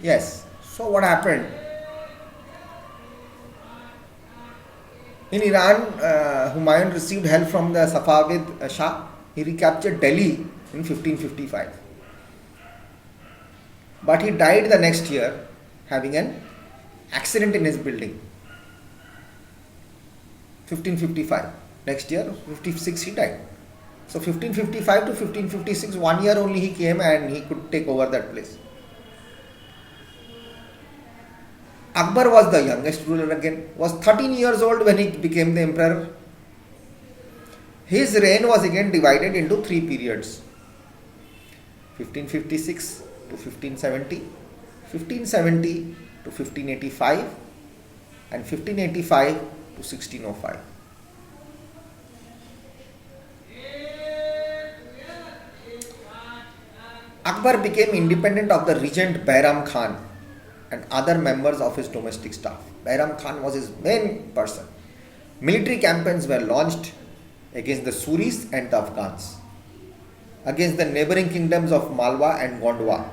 Yes. So what happened? In Iran, Humayun received help from the Safavid Shah. He recaptured Delhi in 1555. But he died the next year having an accident in his building. 1555. Next year, 56, he died. So 1555 to 1556, 1 year only he came and he could take over that place. Akbar was the youngest ruler again, was 13 years old when he became the emperor. His reign was again divided into three periods: 1556 to 1570, 1570 to 1585, and 1585 to 1605. Akbar became independent of the regent Bairam Khan and other members of his domestic staff. Bairam Khan was his main person. Military campaigns were launched against the Suris and the Afghans, against the neighboring kingdoms of Malwa and Gondwa,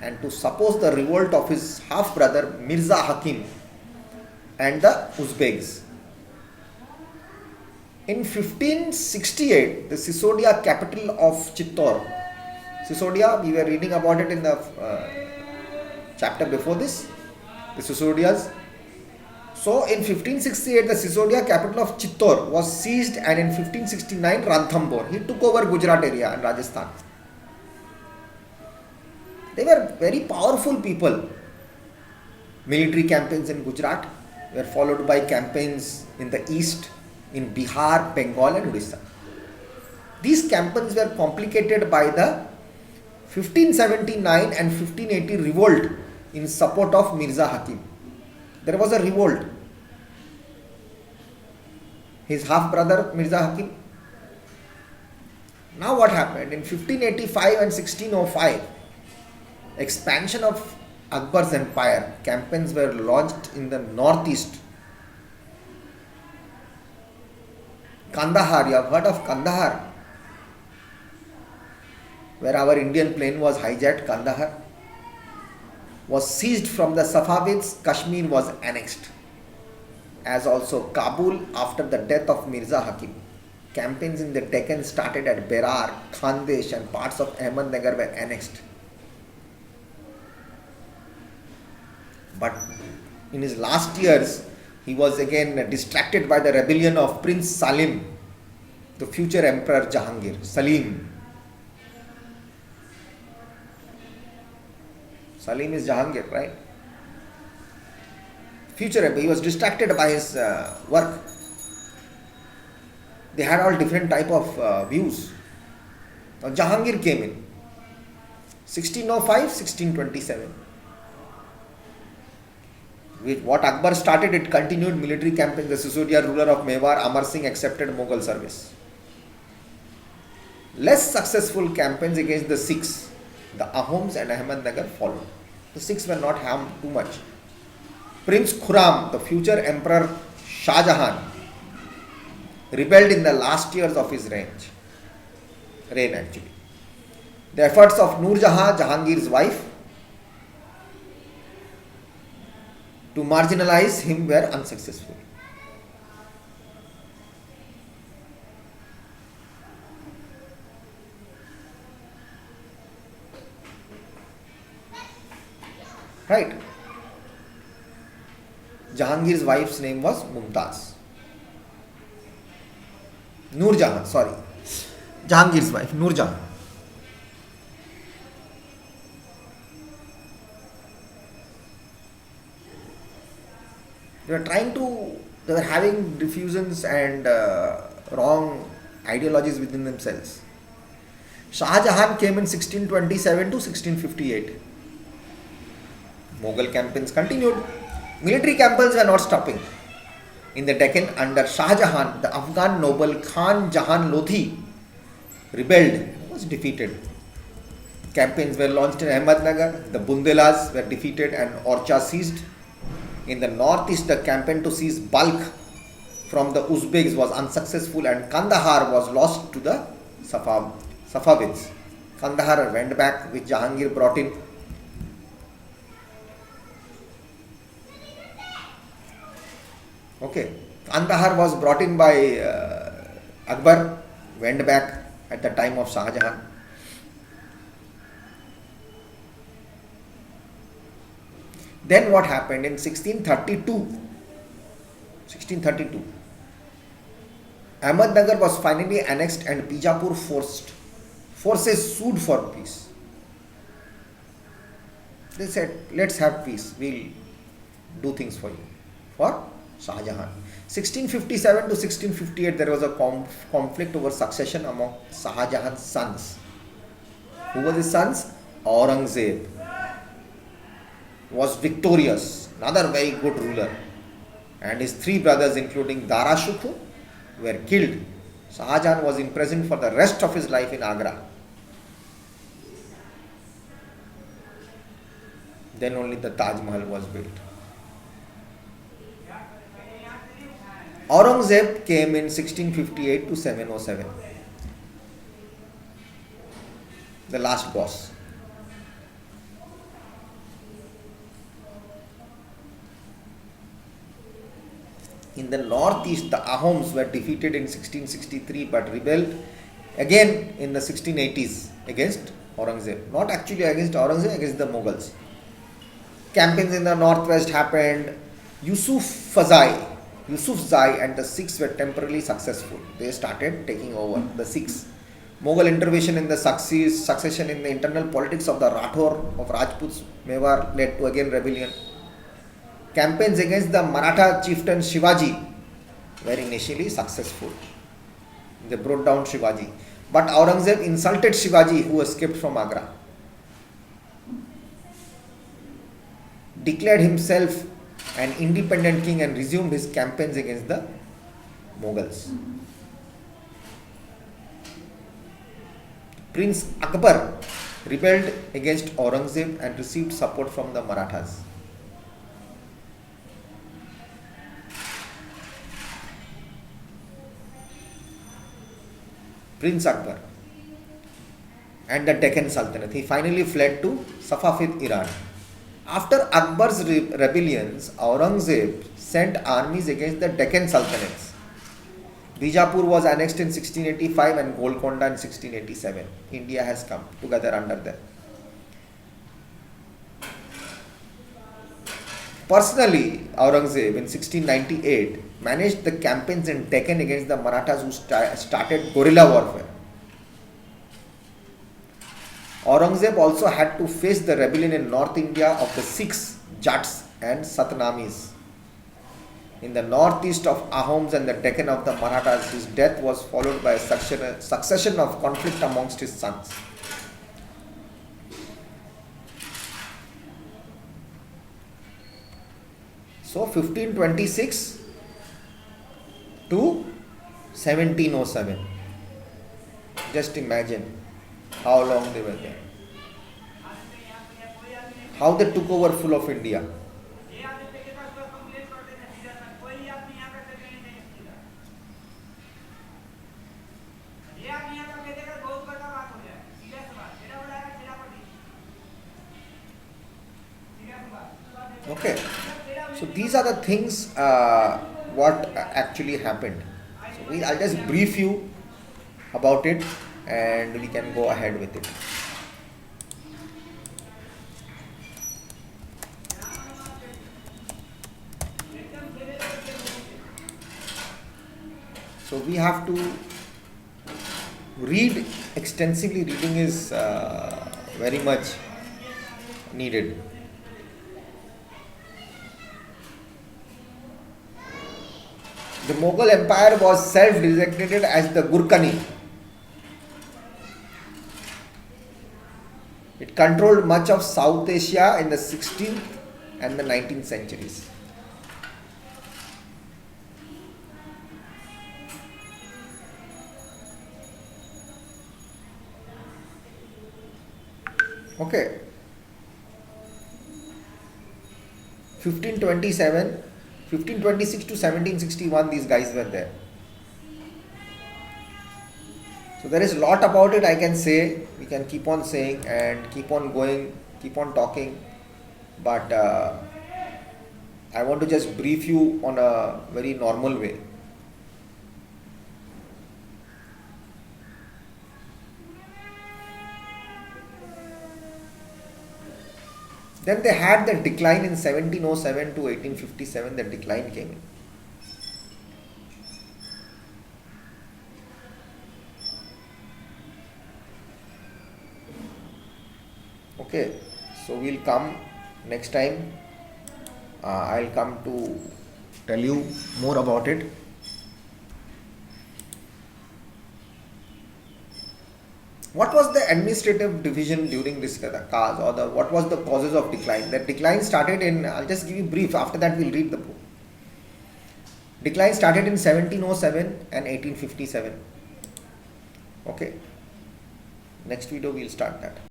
and to suppose the revolt of his half brother Mirza Hakim and the Uzbeks. In 1568, the Sisodia capital of Chittor, Sisodia, we were reading about it in the chapter before this, the Sisodias. So in 1568, the Sisodia capital of Chittor was seized, and in 1569, Ranthambore, he took over Gujarat area and Rajasthan. They were very powerful people. Military campaigns in Gujarat were followed by campaigns in the east, in Bihar, Bengal and Odisha. These campaigns were complicated by the 1579 and 1580 revolt in support of Mirza Hakim. There was a revolt. His half brother Mirza Hakim. Now what happened? In 1585 and 1605, expansion of Akbar's empire, campaigns were launched in the northeast. Kandahar, you have heard of Kandahar? Where our Indian plane was hijacked, Kandahar was seized from the Safavids, Kashmir was annexed, as also Kabul after the death of Mirza Hakim. Campaigns in the Deccan started at Berar, Khandesh and parts of Ahmednagar were annexed. But in his last years, he was again distracted by the rebellion of Prince Salim, the future Emperor Jahangir. Salim is Jahangir, right? Future Emperor. He was distracted by his work. They had all different type of views. Now Jahangir came in 1605, 1627. With what Akbar started, it continued military campaign. The Sisodia ruler of Mewar, Amar Singh, accepted Mughal service. Less successful campaigns against the Sikhs, the Ahoms and Ahmednagar followed. The Sikhs were not harmed too much. Prince Khurram, the future Emperor Shah Jahan, rebelled in the last years of his reign actually. The efforts of Noor Jahan, Jahangir's wife, to marginalize him were unsuccessful. Right? Jahangir's wife's name was Mumtaz. Noor Jahan, sorry. Jahangir's wife, Noor Jahan. They were having diffusions and wrong ideologies within themselves. Shah Jahan came in 1627 to 1658. Mughal campaigns continued. Military campaigns were not stopping. In the Deccan, under Shah Jahan, the Afghan noble Khan Jahan Lodhi rebelled, was defeated. Campaigns were launched in Ahmednagar, the Bundelas were defeated and Orcha seized. In the northeast, the campaign to seize Balkh from the Uzbeks was unsuccessful and Kandahar was lost to the Safavids. Kandahar went back, which Jahangir brought in. Okay, Kandahar was brought in by Akbar, went back at the time of Shah Jahan. Then what happened in 1632, Ahmednagar was finally annexed and Bijapur forces sued for peace. They said, let's have peace, we'll do things for you, for Shah Jahan. 1657 to 1658 there was a conflict over succession among Shah Jahan's sons. Who were his sons? Aurangzeb was victorious, another very good ruler, and his three brothers including Dara Shukru were killed. Shah Jahan was imprisoned for the rest of his life in Agra. Then only the Taj Mahal was built. Aurangzeb came in 1658 to 707. The last boss. In the northeast, the Ahoms were defeated in 1663 but rebelled again in the 1680s against Aurangzeb. Not actually against Aurangzeb, against the Mughals. Campaigns in the northwest happened. Yusufzai and the Sikhs were temporarily successful. They started taking over, the Sikhs. Mughal intervention in the succession in the internal politics of the Rathor of Rajputs, Mewar led to again rebellion. Campaigns against the Maratha chieftain Shivaji were initially successful. They brought down Shivaji. But Aurangzeb insulted Shivaji, who escaped from Agra. Declared himself an independent king and resumed his campaigns against the Mughals. Prince Akbar rebelled against Aurangzeb and received support from the Marathas. Prince Akbar and the Deccan Sultanate. He finally fled to Safavid Iran. After Akbar's rebellions, Aurangzeb sent armies against the Deccan Sultanates. Bijapur was annexed in 1685 and Golconda in 1687. India has come together under them. Personally, Aurangzeb in 1698 managed the campaigns in Deccan against the Marathas who started guerrilla warfare. Aurangzeb also had to face the rebellion in North India of the Sikhs, Jats and Satnamis. In the northeast of Ahoms and the Deccan of the Marathas, his death was followed by a succession of conflict amongst his sons. So 1526 to 1707. Just imagine how long they were there. How they took over full of India. Okay. So these are the things what actually happened. So I'll just brief you about it and we can go ahead with it. So we have to read extensively. Reading is very much needed. The Mughal Empire was self-designated as the Gurkhani. It controlled much of South Asia in the 16th and the 19th centuries. Okay. 1526 to 1761 these guys were there. So there is a lot about it I can say. We can keep on saying and keep on going, keep on talking. But I want to just brief you on a very normal way. Then they had the decline in 1707 to 1857, the decline came in. Okay, so we'll come next time. I'll come to tell you more about it. What was the administrative division during this cause, or what was the causes of decline? That decline started in, I'll just give you brief, after that we'll read the book. Decline started in 1707 and 1857. Okay, next video we'll start that.